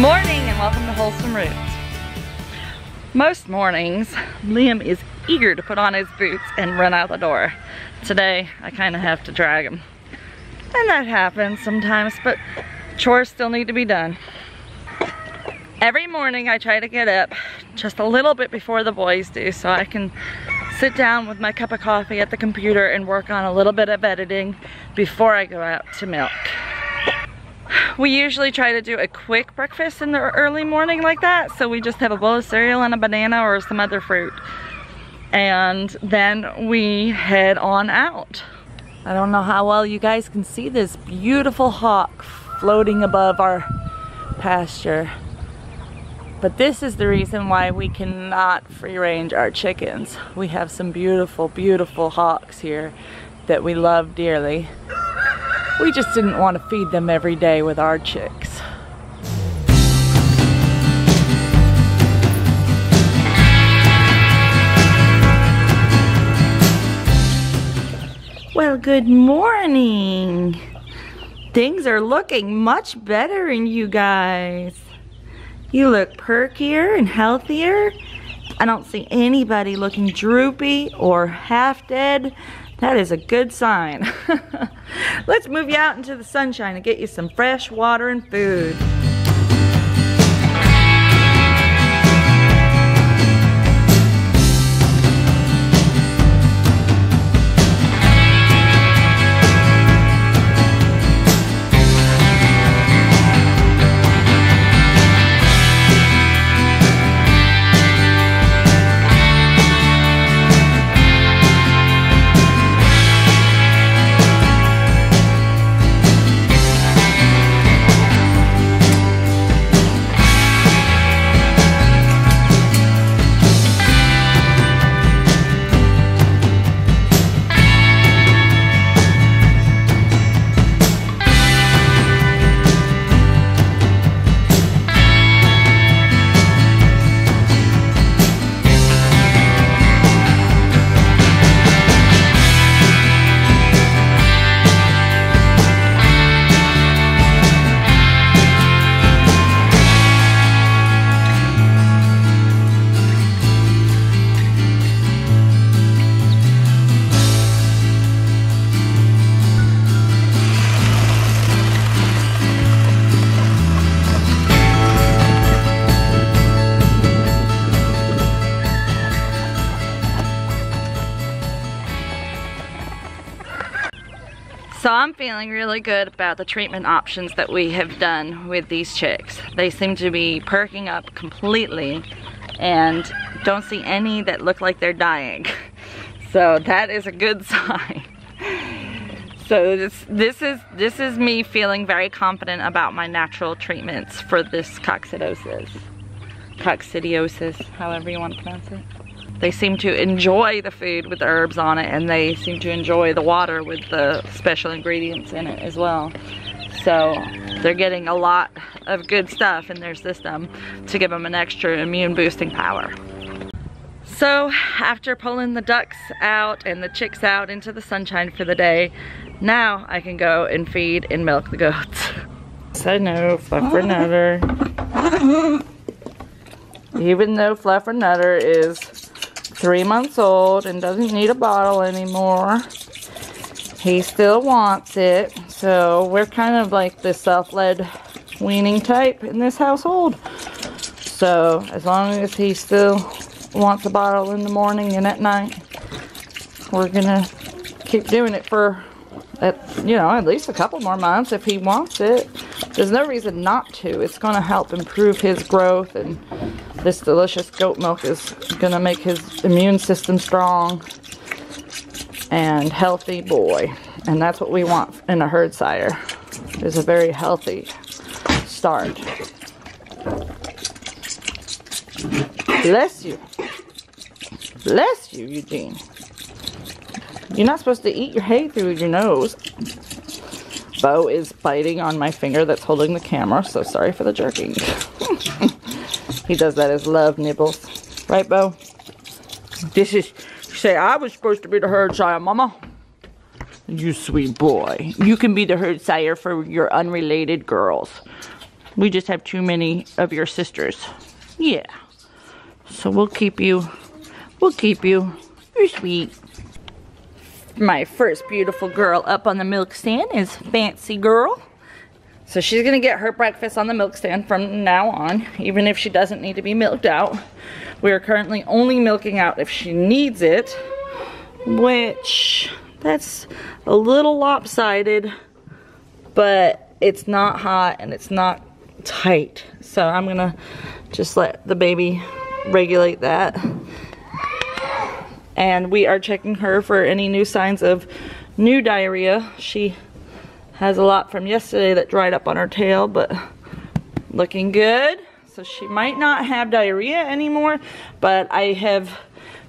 Morning and welcome to Wholesome Roots. Most mornings, Liam is eager to put on his boots and run out the door. Today, I kind of have to drag him. And that happens sometimes, but chores still need to be done. Every morning I try to get up just a little bit before the boys do so I can sit down with my cup of coffee at the computer and work on a little bit of editing before I go out to milk. We usually try to do a quick breakfast in the early morning like that, so we just have a bowl of cereal and a banana or some other fruit. And then we head on out. I don't know how well you guys can see this beautiful hawk floating above our pasture. But this is the reason why we cannot free range our chickens. We have some beautiful, beautiful hawks here that we love dearly. We just didn't want to feed them every day with our chicks. Well, good morning. Things are looking much better in you guys. You look perkier and healthier. I don't see anybody looking droopy or half dead. That is a good sign. Let's move you out into the sunshine and get you some fresh water and food. So I'm feeling really good about the treatment options that we have done with these chicks. They seem to be perking up completely and don't see any that look like they're dying. So that is a good sign. So this is me feeling very confident about my natural treatments for this coccidiosis. Coccidiosis, however you want to pronounce it. They seem to enjoy the food with the herbs on it, and they seem to enjoy the water with the special ingredients in it as well. So they're getting a lot of good stuff in their system to give them an extra immune boosting power. So after pulling the ducks out and the chicks out into the sunshine for the day, now I can go and feed and milk the goats. So no, Fluffernutter. Even though Fluffernutter is 3 months old and doesn't need a bottle anymore, he still wants it. So we're kind of like the self-led weaning type in this household. So as long as he still wants a bottle in the morning and at night, we're gonna keep doing it for at least a couple more months if he wants it. There's no reason not to. It's gonna help improve his growth, and this delicious goat milk is gonna make his immune system strong and healthy boy. And that's what we want in a herd sire, is a very healthy start. Bless you. Bless you, Eugene. You're not supposed to eat your hay through your nose. Bo is biting on my finger that's holding the camera, so sorry for the jerking. He does that as love nibbles. Right, Bo? This is, say, I was supposed to be the herd sire, Mama. You sweet boy. You can be the herd sire for your unrelated girls. We just have too many of your sisters. Yeah. So we'll keep you. You're sweet. My first beautiful girl up on the milk stand is Fancy Girl. So she's gonna get her breakfast on the milk stand from now on, even if she doesn't need to be milked out. We are currently only milking out if she needs it, which that's a little lopsided, but it's not hot and it's not tight. So I'm gonna just let the baby regulate that. And we are checking her for any new signs of new diarrhea. She has a lot from yesterday that dried up on her tail, but looking good. So she might not have diarrhea anymore, but I have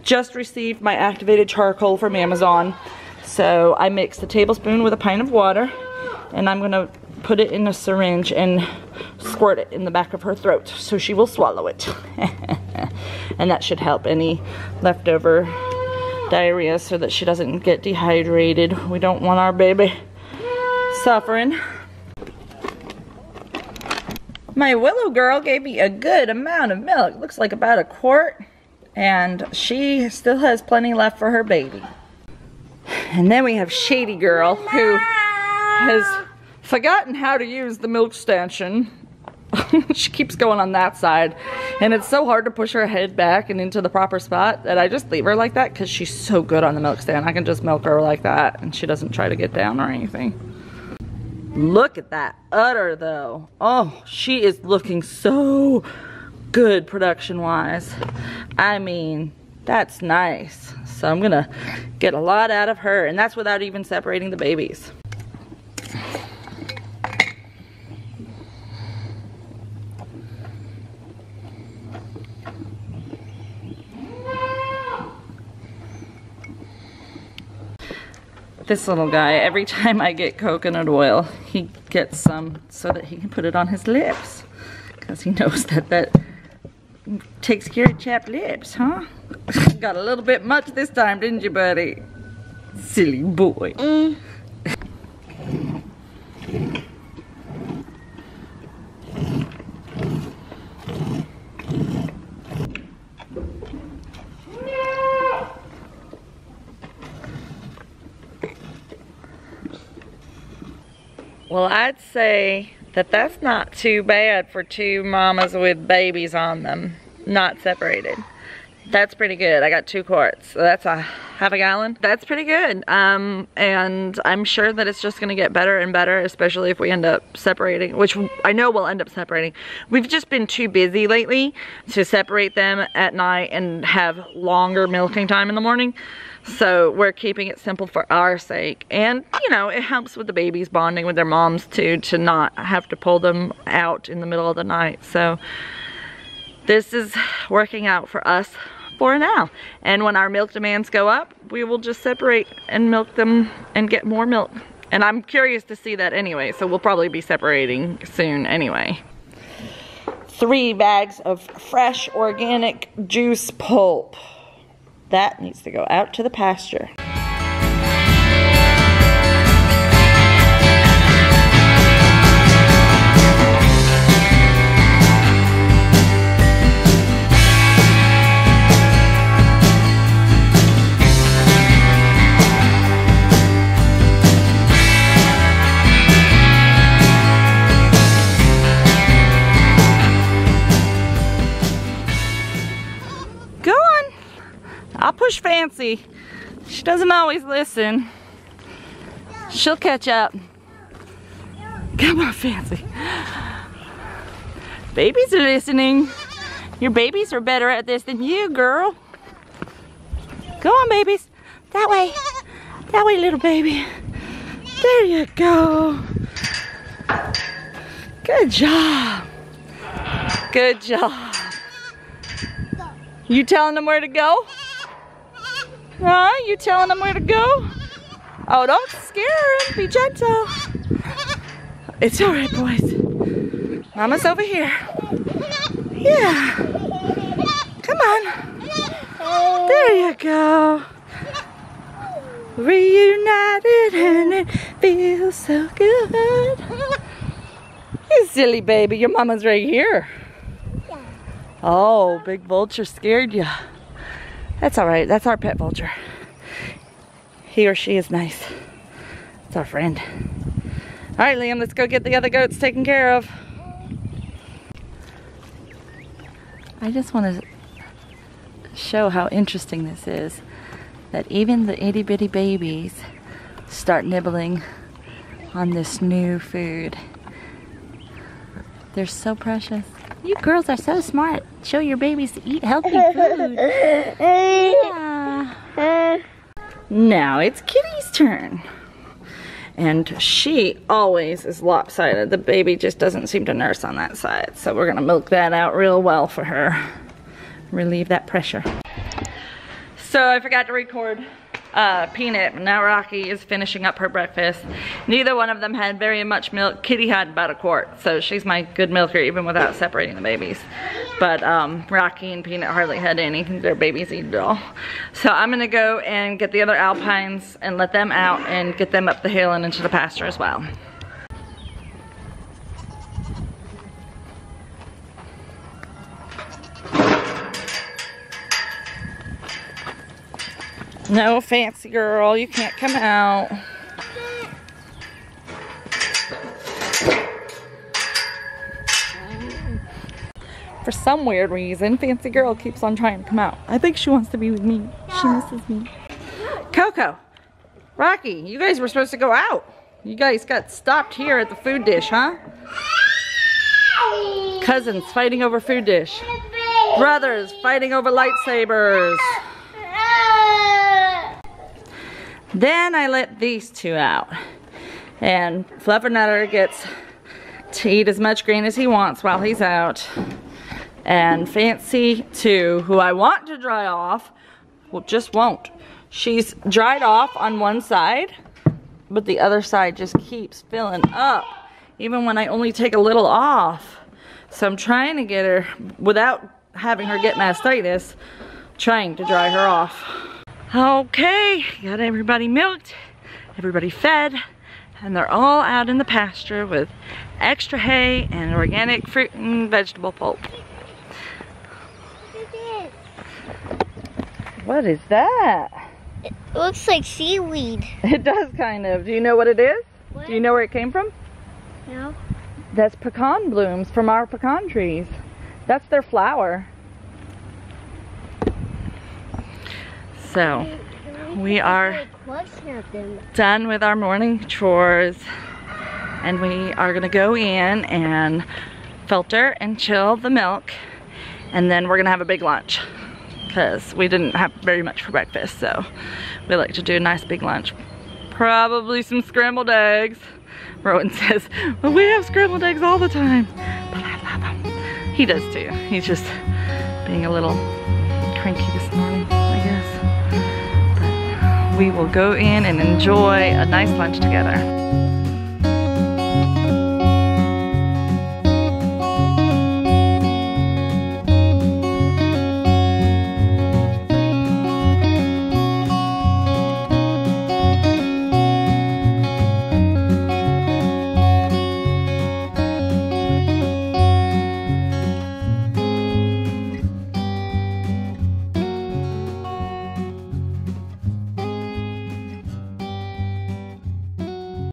just received my activated charcoal from Amazon. So I mixed a tablespoon with a pint of water, and I'm gonna put it in a syringe and squirt it in the back of her throat so she will swallow it. And that should help any leftover diarrhea so that she doesn't get dehydrated. We don't want our baby suffering. My Willow girl gave me a good amount of milk. Looks like about a quart, and she still has plenty left for her baby. And then we have Shady Girl, who has forgotten how to use the milk stanchion. She keeps going on that side, and it's so hard to push her head back and into the proper spot that I just leave her like that because she's so good on the milk stand. I can just milk her like that and she doesn't try to get down or anything. Look at that udder though. Oh, she is looking so good production wise. I mean, that's nice. So I'm gonna get a lot out of her, and that's without even separating the babies. This little guy, every time I get coconut oil, he gets some so that he can put it on his lips. Because he knows that takes care of chapped lips, huh? Got a little bit much this time, didn't you, buddy? Silly boy. Well, I'd say that that's not too bad for two mamas with babies on them, not separated. That's pretty good. I got 2 quarts, so that's a half a gallon. That's pretty good. And I'm sure that it's just gonna get better and better, especially if we end up separating, which I know we'll end up separating. We've just been too busy lately to separate them at night and have longer milking time in the morning. So we're keeping it simple for our sake. And, you know, it helps with the babies bonding with their moms too, to not have to pull them out in the middle of the night. So this is working out for us for now. And when our milk demands go up, we will just separate and milk them and get more milk. And I'm curious to see that anyway, so we'll probably be separating soon anyway. 3 bags of fresh organic juice pulp. That needs to go out to the pasture. I'll push Fancy. She doesn't always listen. She'll catch up. Come on, Fancy. Babies are listening. Your babies are better at this than you, girl. Go on, babies. That way. That way, little baby. There you go. Good job. Good job. You telling them where to go? Huh? You telling them where to go? Oh, don't scare them. Be gentle. It's all right, boys. Mama's over here. Yeah. Come on. There you go. Reunited and it feels so good. He's silly baby, your mama's right here. Yeah. Oh, big vulture scared you. That's all right, that's our pet vulture. He or she is nice. It's our friend. All right, Liam, let's go get the other goats taken care of. I just want to show how interesting this is. That even the itty bitty babies start nibbling on this new food. They're so precious. You girls are so smart. Show your babies to eat healthy food. Yeah. Now it's Kitty's turn. And she always is lopsided. The baby just doesn't seem to nurse on that side. So we're gonna milk that out real well for her. Relieve that pressure. So I forgot to record Peanut. Now Rocky is finishing up her breakfast. Neither one of them had very much milk. Kitty had about a quart, so she's my good milker even without separating the babies. But Rocky and Peanut hardly had any. Their babies eat it all. So I'm gonna go and get the other alpines and let them out and get them up the hill and into the pasture as well. No, fancy girl, you can't come out. For some weird reason, fancy girl keeps on trying to come out. I think she wants to be with me. She misses me. Coco, Rocky, you guys were supposed to go out. You guys got stopped here at the food dish, huh? Cousins fighting over food dish. Brothers fighting over lightsabers. Then I let these two out. And Fluffernutter gets to eat as much green as he wants while he's out. And Fancy too, who I want to dry off, well, just won't. She's dried off on one side, but the other side just keeps filling up, even when I only take a little off. So I'm trying to get her, without having her get mastitis, trying to dry her off. Okay, got everybody milked, everybody fed, and they're all out in the pasture with extra hay and organic fruit and vegetable pulp. What is that? It looks like seaweed. It does kind of. Do you know what it is? What? Do you know where it came from? No. That's pecan blooms from our pecan trees. That's their flower. So, we are done with our morning chores, and we are gonna go in and filter and chill the milk, and then we're gonna have a big lunch because we didn't have very much for breakfast, so we like to do a nice big lunch. Probably some scrambled eggs. Rowan says, well, we have scrambled eggs all the time, but I love them. He does too. He's just being a little cranky this morning, I guess. We will go in and enjoy a nice lunch together.